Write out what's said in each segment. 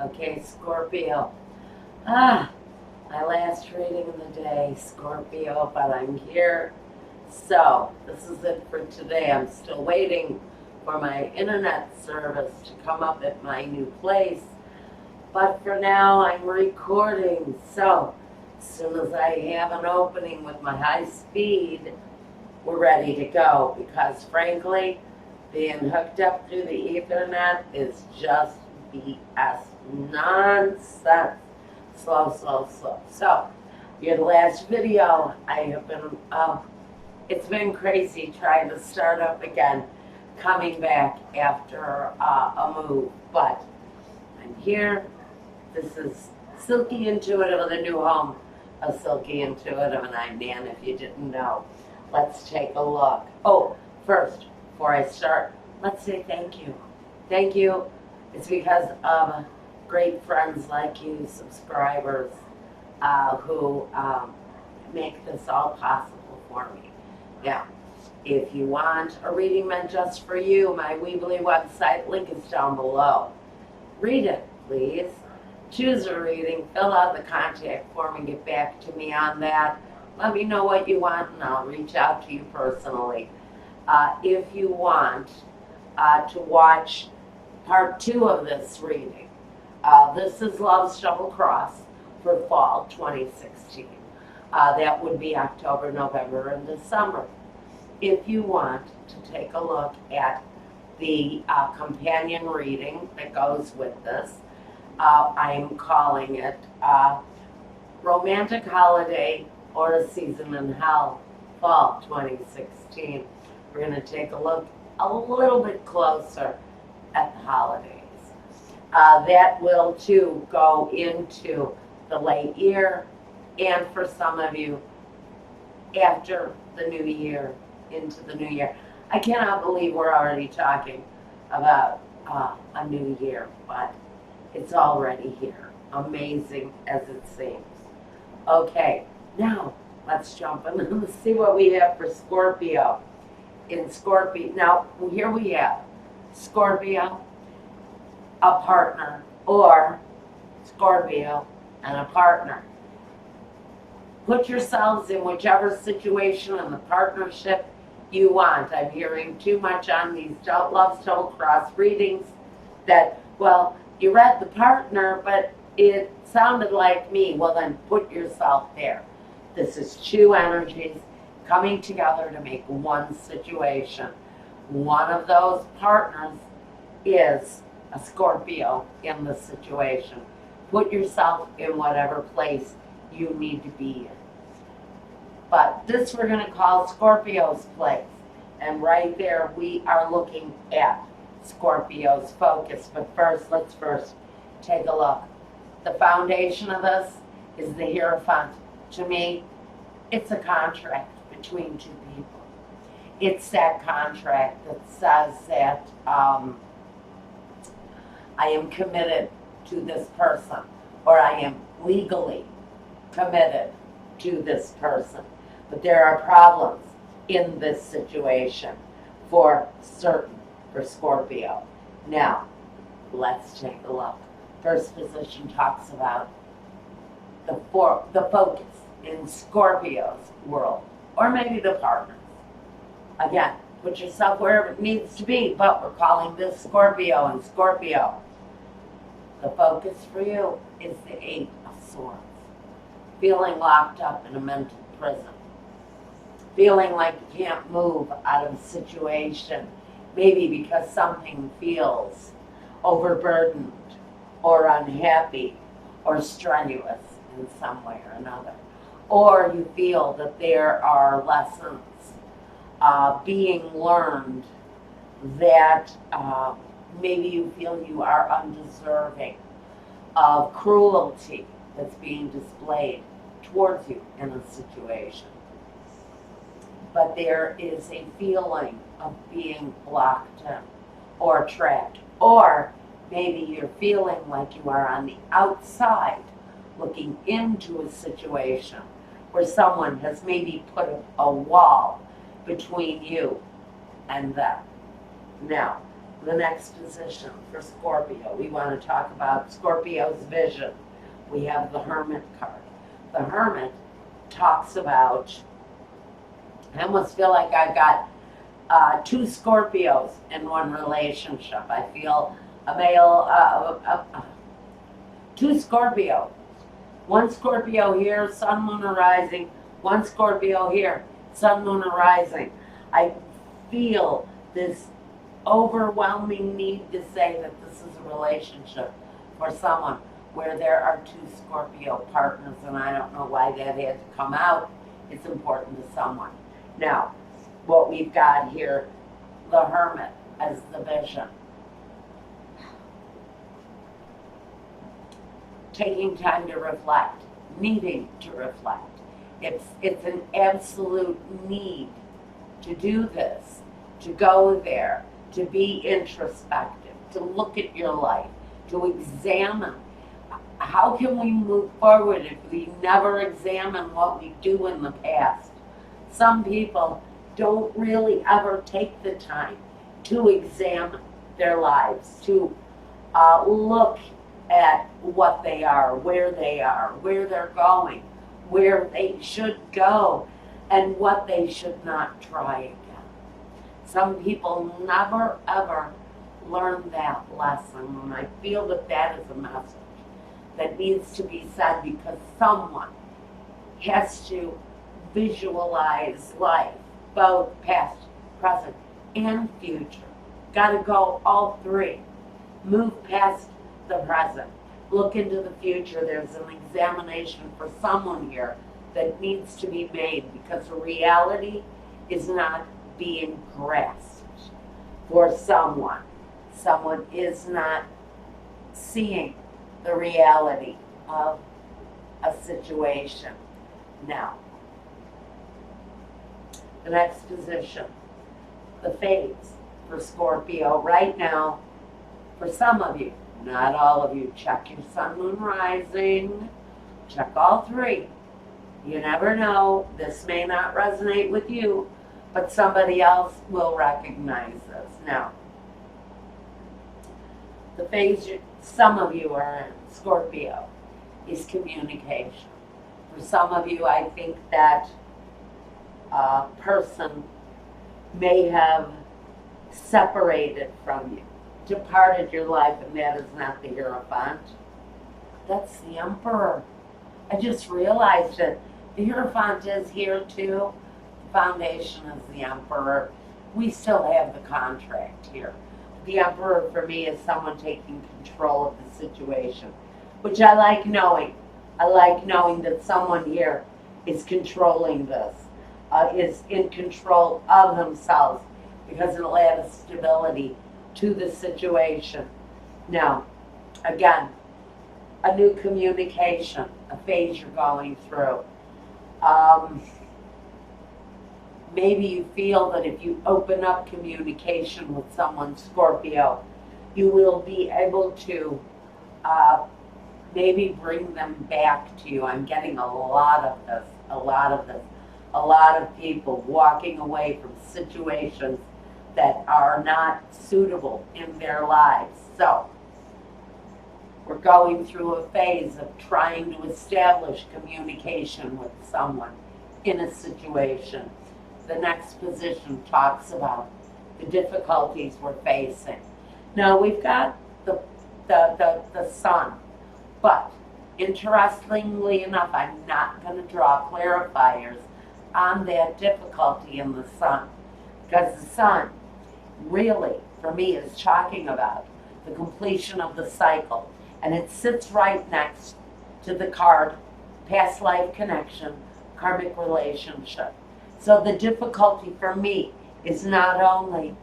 Okay, Scorpio. My last reading of the day, Scorpio, but I'm here. So, this is it for today. I'm still waiting for my internet service to come up at my new place. But for now, I'm recording. So, as soon as I have an opening with my high speed, we're ready to go. Because frankly, being hooked up through the Ethernet is just BS nonsense. Slow, slow, slow. So, your last video, I have been, it's been crazy trying to start up again, coming back after a move. But I'm here. This is Silky Intuitive with a new home of Silky Intuitive, and I'm Nan, if you didn't know. Let's take a look. Oh, first, before I start, let's say thank you. Thank you. It's because of great friends like you, subscribers, who make this all possible for me. Now, if you want a reading meant just for you, my Weebly website link is down below. Read it, please. Choose a reading, fill out the contact form, and get back to me on that. Let me know what you want, and I'll reach out to you personally. If you want to watch part 2 of this reading, this is Love's Double Cross for fall 2016. That would be October, November, and December. If you want to take a look at the companion reading that goes with this, I'm calling it Romantic Holiday or A Season in Hell, Fall 2016. We're going to take a look a little bit closer at the holidays. That will, too, go into the late year, and for some of you, after the new year, into the new year. I cannot believe we're already talking about a new year, but it's already here. Amazing as it seems. Okay, now let's jump in and see what we have for Scorpio. In Scorpio, now here we have Scorpio, a partner, or Scorpio and a partner. Put yourselves in whichever situation in the partnership you want. I'm hearing too much on these Love's Double Cross readings that, well, you read the partner, but it sounded like me. Well, then put yourself there. This is two energies coming together to make one situation. One of those partners is a Scorpio in the situation. Put yourself in whatever place you need to be in. But this we're going to call Scorpio's place. And right there we are looking at Scorpio's focus. But let's first take a look. The foundation of this is the Hierophant. To me, it's a contract between two people. It's that contract that says that I am committed to this person, or I am legally committed to this person. But there are problems in this situation for certain for Scorpio. Now, let's take a look. First position talks about the focus in Scorpio's world, or maybe the partners. Again, put yourself wherever it needs to be, but we're calling this Scorpio and Scorpio. The focus for you is the 8 of Swords. Feeling locked up in a mental prison. Feeling like you can't move out of a situation, maybe because something feels overburdened or unhappy or strenuous in some way or another. Or you feel that there are lessons being learned that maybe you feel you are undeserving of cruelty that's being displayed towards you in a situation. But there is a feeling of being blocked in or trapped. Or maybe you're feeling like you are on the outside looking into a situation where someone has maybe put a wall between you and them. Now, The next position for Scorpio, we want to talk about Scorpio's vision. We have the Hermit card. The Hermit talks about, I almost feel like I've got two Scorpios in one relationship. I feel a male, two Scorpios. One Scorpio here, sun, moon, arising. One Scorpio here, sun, moon, arising. I feel this overwhelming need to say that this is a relationship for someone where there are two Scorpio partners, and I don't know why that had to come out. It's important to someone. Now, what we've got here, the Hermit as the vision. Taking time to reflect, needing to reflect. It's an absolute need to do this, to go there, to be introspective, to look at your life, to examine. How can we move forward if we never examine what we do in the past? Some people don't really ever take the time to examine their lives, to look at what they are, where they're going, where they should go, and what they should not try again. Some people never ever learn that lesson, and I feel that that is a message that needs to be said, because someone has to visualize life, both past, present, and future. Got to go all three. Move past the present. Look into the future. There's an examination for someone here that needs to be made, because reality is not being grasped for someone. Someone is not seeing the reality of a situation. Now, the next position, the phase for Scorpio right now, for some of you, not all of you, check your sun, moon, rising, check all three. You never know, this may not resonate with you, but somebody else will recognize this. Now, the phase some of you are in, Scorpio, is communication. For some of you, I think that a person may have separated from you, departed your life, and that is not the Hierophant. That's the Emperor. I just realized it. The Hierophant is here too. The foundation is the Emperor. We still have the contract here. The Emperor for me is someone taking control of the situation, which I like knowing. I like knowing that someone here is controlling this, is in control of themselves, because it'll add a stability to the situation. Now, again, a new communication, a phase you're going through. Maybe you feel that if you open up communication with someone, Scorpio, you will be able to maybe bring them back to you. I'm getting a lot of this, a lot of people walking away from situations that are not suitable in their lives. So, we're going through a phase of trying to establish communication with someone in a situation. The next position talks about the difficulties we're facing. Now, we've got the sun, but interestingly enough, I'm not going to draw clarifiers on that difficulty in the sun, because the sun really, for me, is talking about the completion of the cycle, and it sits right next to the card past life connection, karmic relationship. So the difficulty for me is not only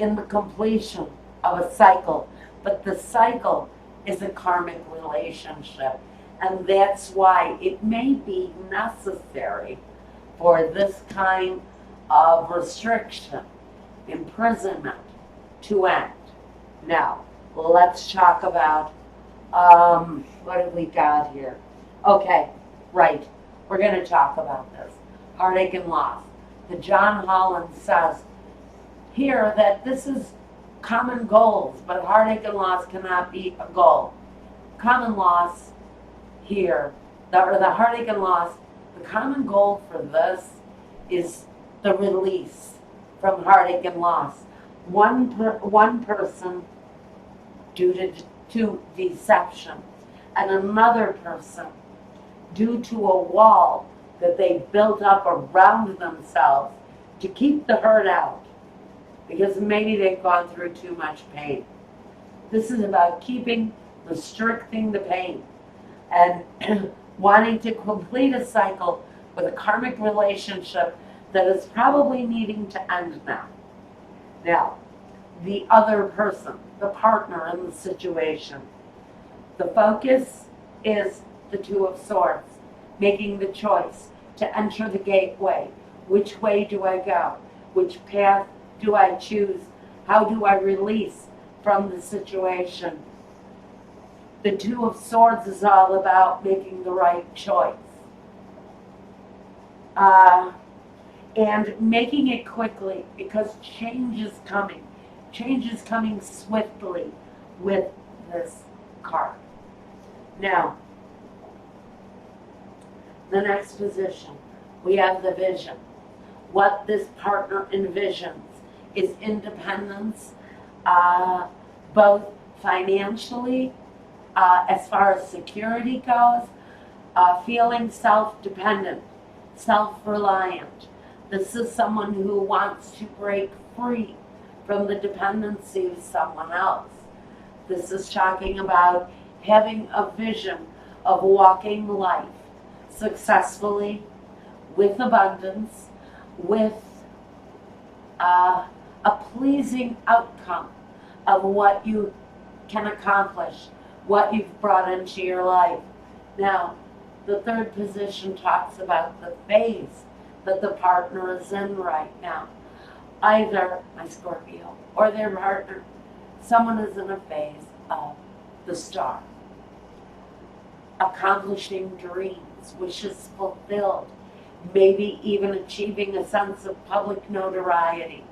in the completion of a cycle, but the cycle is a karmic relationship. And that's why it may be necessary for this kind of restriction, imprisonment, to end. Now, let's talk about, what have we got here? Okay, right, we're going to talk about this. Heartache and loss. The John Holland says, here that this is common goals, but heartache and loss cannot be a goal. Common loss here, or the heartache and loss, the common goal for this is the release from heartache and loss. One person due to deception, and another person due to a wall that they built up around themselves to keep the hurt out, because maybe they've gone through too much pain. This is about restricting the pain and wanting to complete a cycle with a karmic relationship that is probably needing to end now. Now, the other person, the partner in the situation, the focus is the Two of Swords, making the choice to enter the gateway. Which way do I go? Which path do I choose? How do I release from the situation? The Two of Swords is all about making the right choice. And making it quickly, because change is coming. Change is coming swiftly with this card. Now, the next position, we have the vision. What this partner envisions is independence, both financially, as far as security goes, feeling self-dependent, self-reliant. This is someone who wants to break free from the dependency of someone else. This is talking about having a vision of walking life successfully, with abundance, with a pleasing outcome of what you can accomplish, what you've brought into your life. Now, the third position talks about the phase that the partner is in right now. Either my Scorpio or their partner, someone is in a phase of the star, accomplishing dreams, wishes fulfilled, maybe even achieving a sense of public notoriety.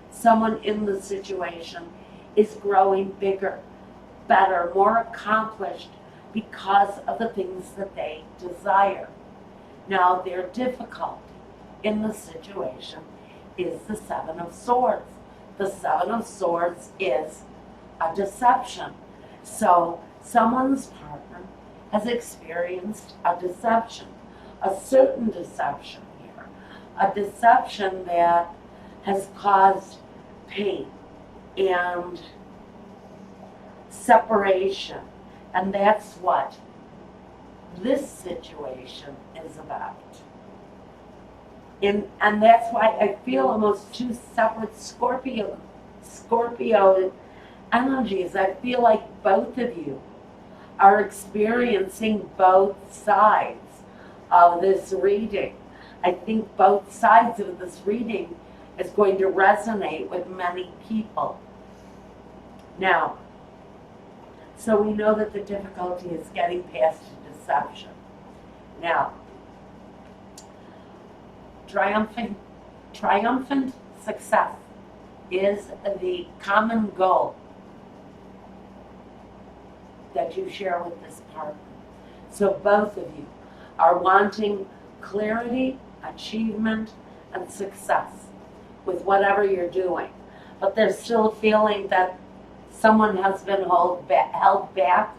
Someone in the situation is growing bigger, better, more accomplished because of the things that they desire. Now, their difficulty in the situation is the Seven of Swords. The Seven of Swords is a deception. So someone's partner has experienced a deception, a certain deception here, a deception that has caused pain and separation. And that's what this situation is about. And that's why I feel almost two separate Scorpio energies. I feel like both of you are experiencing both sides of this reading. I think both sides of this reading is going to resonate with many people. Now, so we know that the difficulty is getting past deception. Now, triumphant success is the common goal that you share with this partner. So both of you are wanting clarity, achievement, and success with whatever you're doing. But there's still a feeling that someone has been held back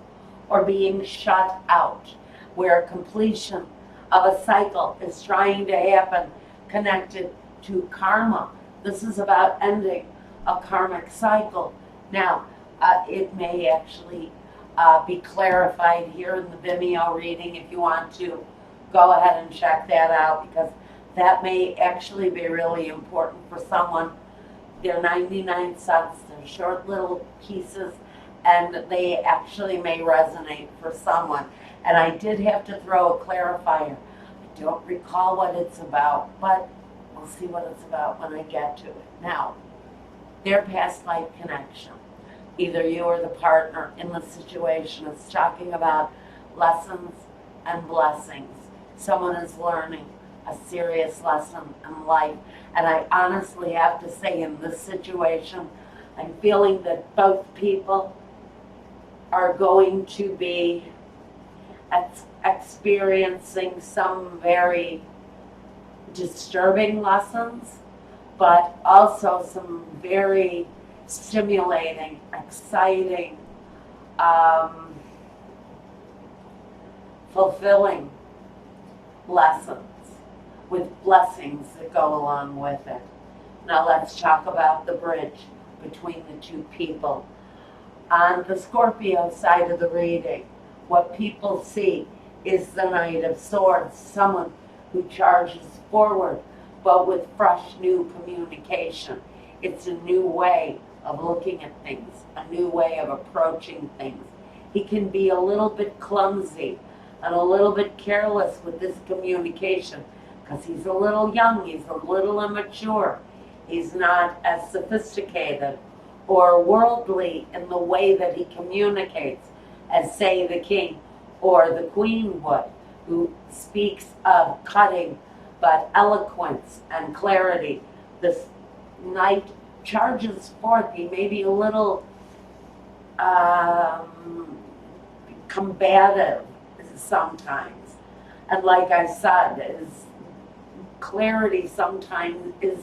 or being shut out, where completion of a cycle is trying to happen connected to karma. This is about ending a karmic cycle. Now, it may actually be clarified here in the VIMEO reading if you want to go ahead and check that out, because that may actually be really important for someone. They're 99 cents, they're short little pieces, and they actually may resonate for someone. And I did have to throw a clarifier. I don't recall what it's about, but we'll see what it's about when I get to it. Now, their past life connection, either you or the partner in the situation, is talking about lessons and blessings. Someone is learning a serious lesson in life. And I honestly have to say, in this situation, I'm feeling that both people are going to be experiencing some very disturbing lessons, but also some very stimulating, exciting, fulfilling lessons with blessings that go along with it. Now let's talk about the bridge between the two people. On the Scorpio side of the reading, what people see is the Knight of Swords, someone who charges forward, but with fresh new communication. It's a new way of looking at things, a new way of approaching things. He can be a little bit clumsy and a little bit careless with this communication because he's a little young, he's a little immature. He's not as sophisticated or worldly in the way that he communicates as, say, the king or the queen would, who speaks of cutting but eloquence and clarity. This knight charges forth. He may be a little combative sometimes. And like I said, his clarity sometimes is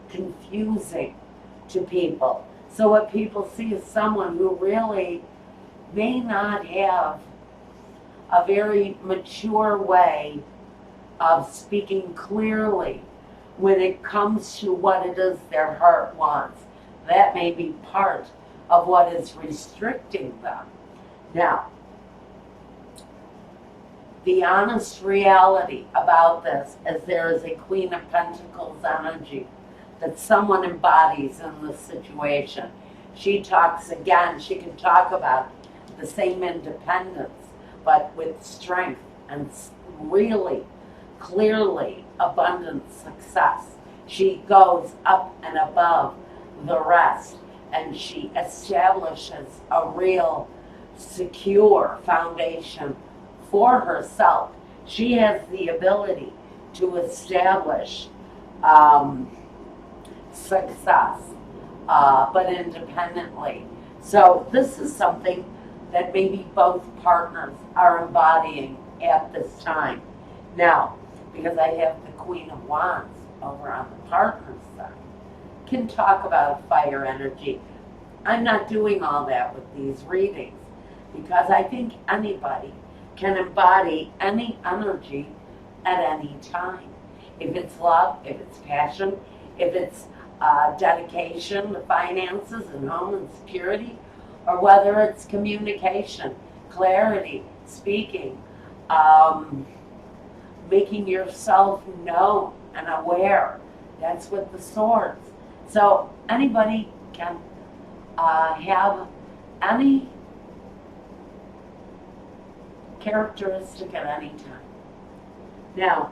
confusing to people. So what people see is someone who really may not have a very mature way of speaking clearly when it comes to what it is their heart wants. That may be part of what is restricting them. Now, the honest reality about this is there is a Queen of Pentacles energy that someone embodies in this situation. She talks again, she can talk about the same independence, but with strength and really clearly abundant success. She goes up and above the rest, and she establishes a real secure foundation for herself. She has the ability to establish success, but independently. So this is something that maybe both partners are embodying at this time. Now, because I have the Queen of Wands over on the partner's side, can talk about fire energy. I'm not doing all that with these readings because I think anybody can embody any energy at any time. If it's love, if it's passion, if it's dedication to finances and home and security, or whether it's communication, clarity, speaking, making yourself known and aware. That's with the swords. So anybody can have any characteristic at any time. Now,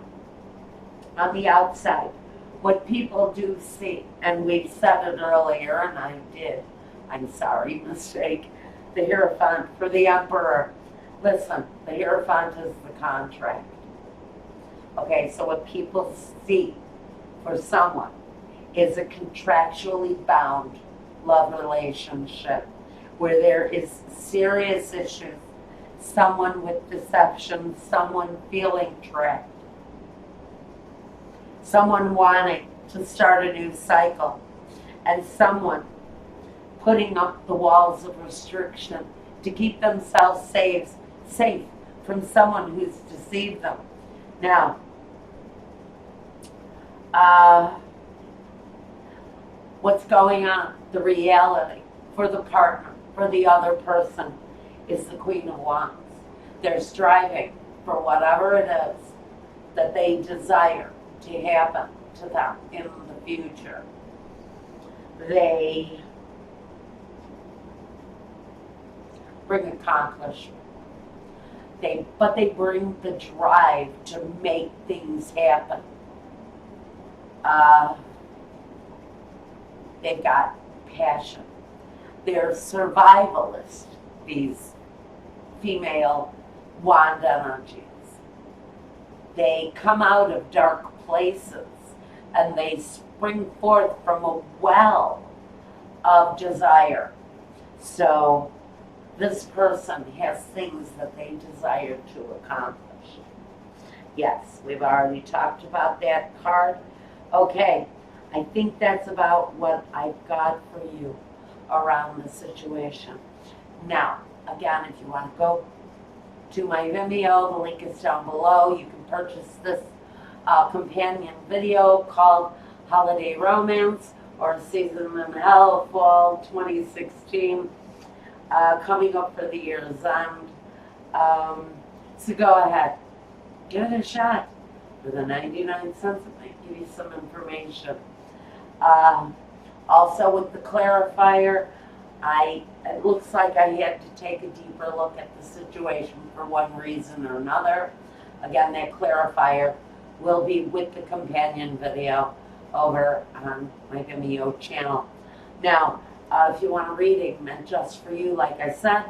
on the outside, what people do see, and we said it earlier, and I did, I'm sorry, mistake, the Hierophant for the Emperor. Listen, the Hierophant is the contract. Okay, so what people see for someone is a contractually bound love relationship where there is serious issues, someone with deception, someone feeling trapped, someone wanting to start a new cycle, and someone putting up the walls of restriction to keep themselves safe from someone who's deceived them. Now, what's going on, the reality for the partner, for the other person, is the Queen of Wands. They're striving for whatever it is that they desire to happen to them in the future. They bring accomplishment. But they bring the drive to make things happen. They've got passion. They're survivalists, these female wand energies. They come out of dark places and they spring forth from a well of desire. So this person has things that they desire to accomplish. Yes, we've already talked about that card. Okay, I think that's about what I've got for you around the situation. Now, again, if you want to go to my Vimeo, the link is down below. You can purchase this companion video called Holiday Romance or Season in Hell Fall 2016, coming up for the year's end. So go ahead, give it a shot. For the 99 cents, it might give you some information. Also with the clarifier, it looks like I had to take a deeper look at the situation for one reason or another. Again, that clarifier will be with the companion video over on my Vimeo channel. Now, if you want a reading meant just for you, like I said,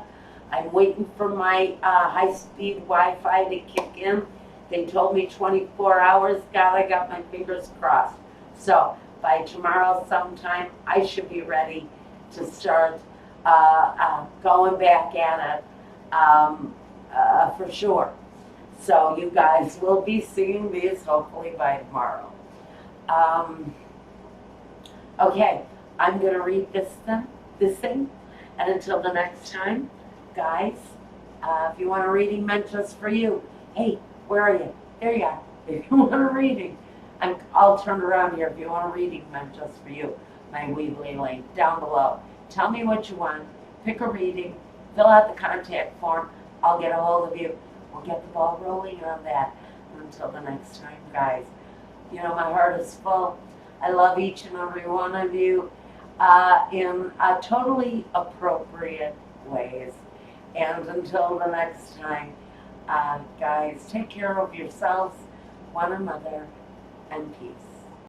I'm waiting for my high-speed Wi-Fi to kick in. They told me 24 hours. God, I got my fingers crossed. So by tomorrow sometime, I should be ready to start going back at it for sure. So you guys will be seeing these hopefully by tomorrow. Okay, I'm going to read this thing, and until the next time, guys, if you want a reading meant just for you, hey, where are you? There you are. If you want a reading, I'll turn around here. If you want a reading meant just for you, my Weebly link down below. Tell me what you want. Pick a reading. Fill out the contact form. I'll get a hold of you. We'll get the ball rolling on that. And until the next time, guys, you know, my heart is full. I love each and every one of you in totally appropriate ways. And until the next time, guys, take care of yourselves, one another, and peace.